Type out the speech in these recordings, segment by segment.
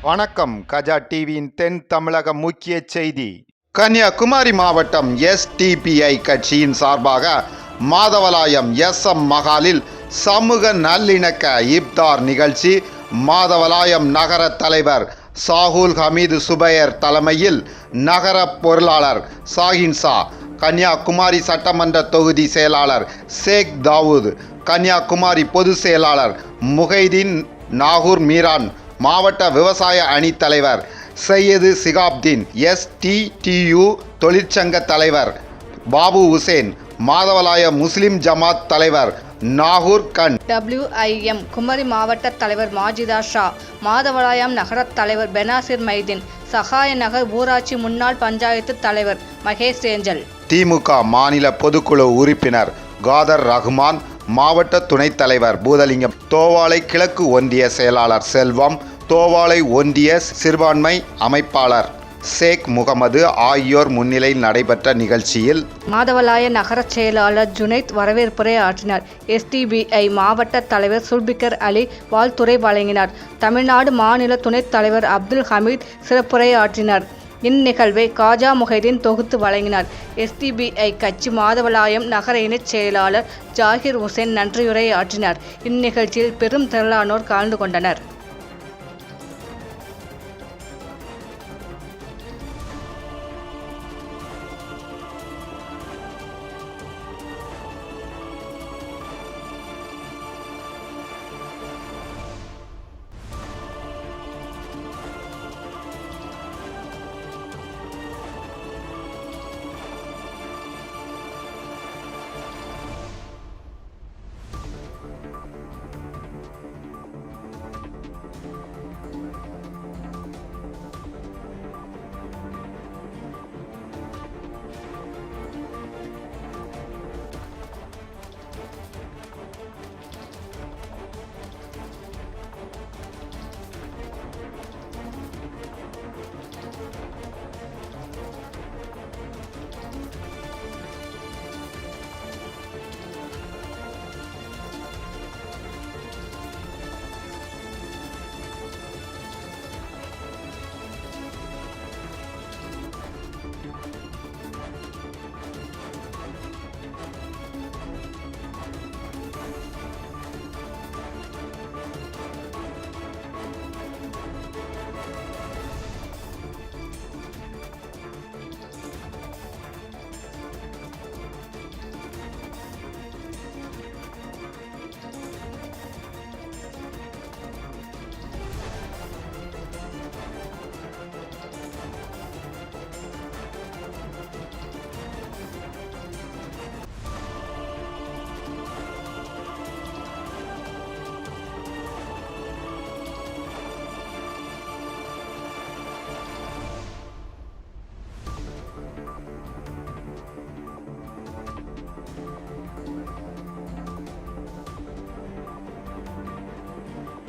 வணக்கம். கஜா டிவியின் தென் தமிழக முக்கிய செய்தி. கன்னியாகுமரி மாவட்டம் SDPI கட்சியின் சார்பாக மாதவலாயம் SM மகாலில் சமூக நல்லிணக்க இப்தார் நிகழ்ச்சி மாதவலாயம் நகர தலைவர் சாகுல் ஹமீது சுபைர் தலைமையில் நகர பொருளாளர் சாஹின்சா, கன்னியாகுமரி சட்டமன்ற தொகுதி செயலாளர் ஷேக் தாவூத், கன்னியாகுமரி பொதுச் செயலாளர் முஹைதீன், நாகூர் மீரான், மாவட்ட விவசாய அணி தலைவர் சையது சிகாப்தீன், STTU தொழிற்சங்க தலைவர் பாபு உசேன், மாதவலாய முஸ்லிம் ஜமாத் தலைவர் நாகூர் கண், WIM குமரி மாவட்ட தலைவர் மாஜிதா ஷா, மாதவலாயம் நகர தலைவர் பெனாசிர் மைதீன், சகாய நகர் ஊராட்சி முன்னாள் பஞ்சாயத்து தலைவர் மகேஷ் ஏஞ்சல், திமுக மாநில பொதுக்குழு உறுப்பினர் காதர் ரஹ்மான், மாவட்ட துணைத் தலைவர் பூதலிங்கம், தோவாளை கிழக்கு ஒன்றிய செயலாளர் செல்வம், தோவாளை ஒன்றிய சிறுபான்மை அமைப்பாளர் ஷேக் முகமது ஆகியோர் முன்னிலையில் நடைபெற்ற நிகழ்ச்சியில் மாதவலாய நகர செயலாளர் ஜுனைத் வரவேற்புரை ஆற்றினார். SDPI மாவட்ட தலைவர் சுல்பிகர் அலி வாழ்த்துரை வழங்கினார். தமிழ்நாடு மாநில துணைத் தலைவர் அப்துல் ஹமீத் சிறப்புரை ஆற்றினார். இந்நிகழ்வை காஜா முஹைதீன் தொகுத்து வழங்கினார். SDPI கட்சி மாதவலாயம் நகர இணைச் செயலாளர் ஜாகிர் உசேன் நன்றியுரை ஆற்றினார். இந்நிகழ்ச்சியில் பெரும் திரளானோர் கலந்து கொண்டனர்.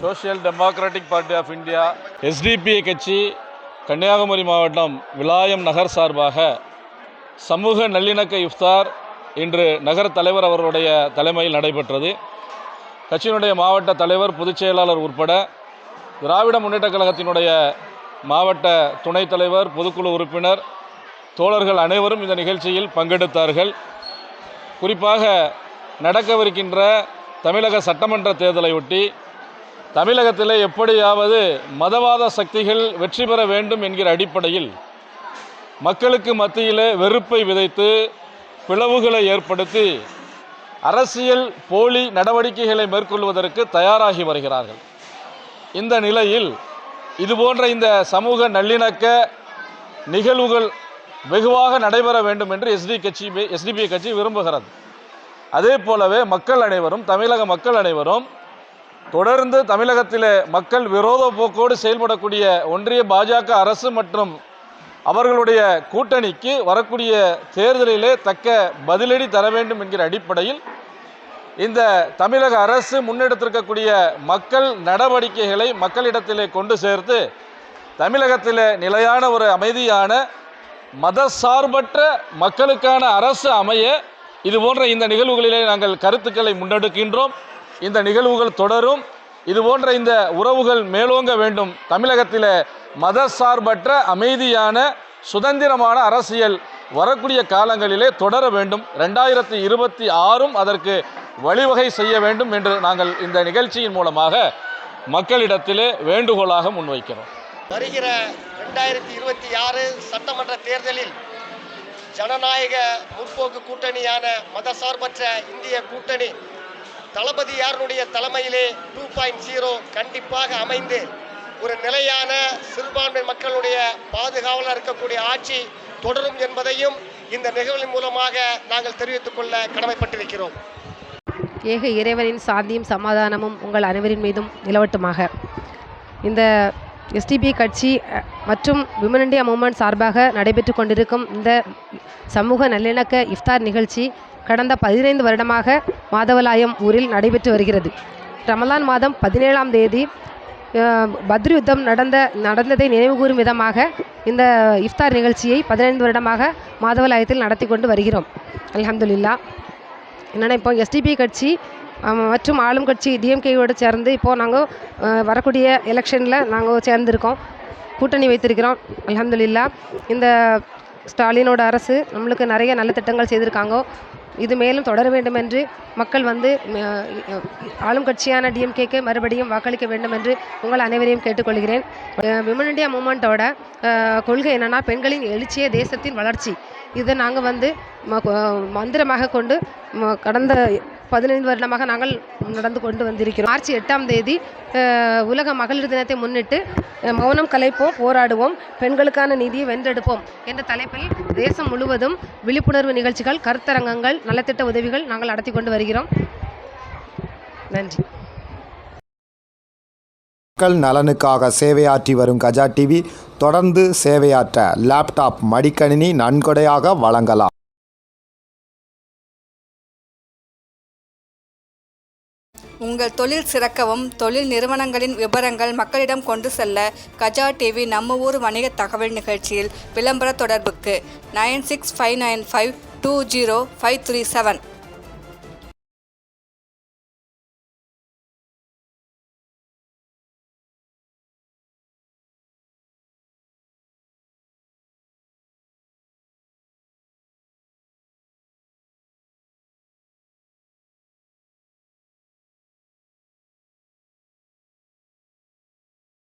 Social Democratic Party of India SDPI கட்சி கன்னியாகுமரி மாவட்டம் விலாயம் நகர் சார்பாக சமூக நல்லிணக்க இஃப்தார் இன்று நகர தலைவர் அவர்களுடைய தலைமையில் நடைபெற்றது. கட்சியினுடைய மாவட்ட தலைவர், பொதுச் செயலாளர் உட்பட திராவிட முன்னேற்றக் கழகத்தினுடைய மாவட்ட துணைத் தலைவர், பொதுக்குழு உறுப்பினர், தோழர்கள் அனைவரும் இந்த நிகழ்ச்சியில் பங்கெடுத்தார்கள். குறிப்பாக நடக்கவிருக்கின்ற தமிழக சட்டமன்ற தேர்தலை ஒட்டி தமிழகத்தில் எப்படியாவது மதவாத சக்திகள் வெற்றி பெற வேண்டும் என்கிற அடிப்படையில் மக்களுக்கு மத்தியிலே வெறுப்பை விதைத்து பிளவுகளை ஏற்படுத்தி அரசியல் போலி நடவடிக்கைகளை மேற்கொள்வதற்கு தயாராகி வருகிறார்கள். இந்த நிலையில் இதுபோன்ற இந்த சமூக நல்லிணக்க நிகழ்வுகள் வெகுவாக நடைபெற வேண்டும் என்று SDPI கட்சி விரும்புகிறது. அதே போலவே மக்கள் அனைவரும், தமிழக மக்கள் அனைவரும் தொடர்ந்து தமிழகத்திலே மக்கள் விரோத போக்கோடு செயல்படக்கூடிய ஒன்றிய பாஜக அரசு மற்றும் அவர்களுடைய கூட்டணிக்கு வரக்கூடிய தேர்தலிலே தக்க பதிலடி தர வேண்டும் என்கிற அடிப்படையில் இந்த தமிழக அரசு முன்னெடுத்திருக்கக்கூடிய மக்கள் நடவடிக்கைகளை மக்களிடத்திலே கொண்டு சேர்த்து தமிழகத்திலே நிலையான ஒரு அமைதியான மதசார்பற்ற மக்களுக்கான அரசு அமைய இதுபோன்ற இந்த நிகழ்வுகளிலே நாங்கள் கருத்துக்களை முன்னெடுக்கின்றோம். இந்த நிகழ்வுகள் தொடரும். இது போன்ற இந்த உறவுகள் மேலோங்க வேண்டும். தமிழகத்தில் மதசார்பற்ற அமைதியான சுதந்திரமான அரசியல் வரக்கூடிய காலங்களிலே தொடர வேண்டும். 2026 அதற்கு வழிவகை செய்ய வேண்டும் என்று நாங்கள் இந்த நிகழ்ச்சியின் மூலமாக மக்களிடத்திலே வேண்டுகோளாக முன்வைக்கிறோம். வருகிற 2026 சட்டமன்ற தேர்தலில் ஜனநாயக முற்போக்கு கூட்டணியான மதசார்பற்ற இந்திய கூட்டணி தளபதியாருடைய தலைமையிலே 2.0 கண்டிப்பாக அமைந்து ஒரு நிலையான சிறுபான்மை மக்களுடைய பாதுகாவலாக இருக்கக்கூடிய ஆட்சி தொடரும் என்பதையும் இந்த நிகழ்வின் மூலமாக நாங்கள் தெரிவித்துக் கொள்ள கடமைப்பட்டிருக்கிறோம். ஏக இறைவனின் சாந்தியும் சமாதானமும் உங்கள் அனைவரின் மீதும் நிலவட்டுமாக. இந்த எஸ்டிபி கட்சி மற்றும் விமன் இண்டியா மூவ்மெண்ட் சார்பாக நடைபெற்று கொண்டிருக்கும் இந்த சமூக நல்லிணக்க இஃப்தார் நிகழ்ச்சி கடந்த 15 வருடமாக மாதவலாயம் ஊரில் நடைபெற்று வருகிறது. ரமலான் மாதம் 17ஆம் தேதி பத்ர் யுத்தம் நடந்ததை நினைவுகூரும் விதமாக இந்த இஃப்தார் நிகழ்ச்சியை 15 வருடமாக மாதவலாயத்தில் நடத்தி கொண்டு வருகிறோம். அல்ஹம்துலில்லாஹ். என்னென்னா இப்போ எஸ்டிபி கட்சி மற்றும் ஆளும் கட்சி டிஎம்கேயோடு சேர்ந்து இப்போது நாங்கள் வரக்கூடிய எலெக்ஷனில் நாங்கள் சேர்ந்துருக்கோம், கூட்டணி வைத்திருக்கிறோம். அல்ஹம்துலில்லாஹ். இந்த ஸ்டாலினோட அரசு நம்மளுக்கு நிறைய நல்ல திட்டங்கள் செய்திருக்காங்க. இது மேலும் தொடர வேண்டும் என்று மக்கள் ஆளும் கட்சியான டிஎம்கேக்கு மறுபடியும் வாக்களிக்க வேண்டும் என்று உங்கள் அனைவரையும் கேட்டுக்கொள்கிறேன். விமன் இண்டியா மூவ்மெண்ட்டோட கொள்கை என்னென்னா பெண்களின் எழுச்சியே தேசத்தின் வளர்ச்சி. இதை நாங்கள் மந்திரமாக கொண்டு கடந்த 15 வருடமாக நாங்கள் நடந்து கொண்டு வந்திருக்கிறோம். மார்ச் 8ஆம் தேதி உலக மகளிர் தினத்தை முன்னிட்டு மௌனம் கலைப்போம், போராடுவோம், பெண்களுக்கான நீதியை வென்றெடுப்போம் என்ற தலைப்பில் தேசம் முழுவதும் விழிப்புணர்வு நிகழ்ச்சிகள், கருத்தரங்கங்கள், நலத்திட்ட உதவிகள் நாங்கள் நடத்தி கொண்டு வருகிறோம். நன்றி. மக்கள் நலனுக்காக சேவையாற்றி வரும் கஜா டிவி தொடர்ந்து சேவையாற்ற லேப்டாப், மடிக்கணினி நன்கொடையாக வழங்கலாம். உங்கள் தொழில் சிறக்கவும் தொழில் நிறுவனங்களின் விவரங்கள் மக்களிடம் கொண்டு செல்ல கஜா டிவி நம்ம ஊர் வணிக தகவல் நிகழ்ச்சியில் விளம்பர தொடர்புக்கு 9659520537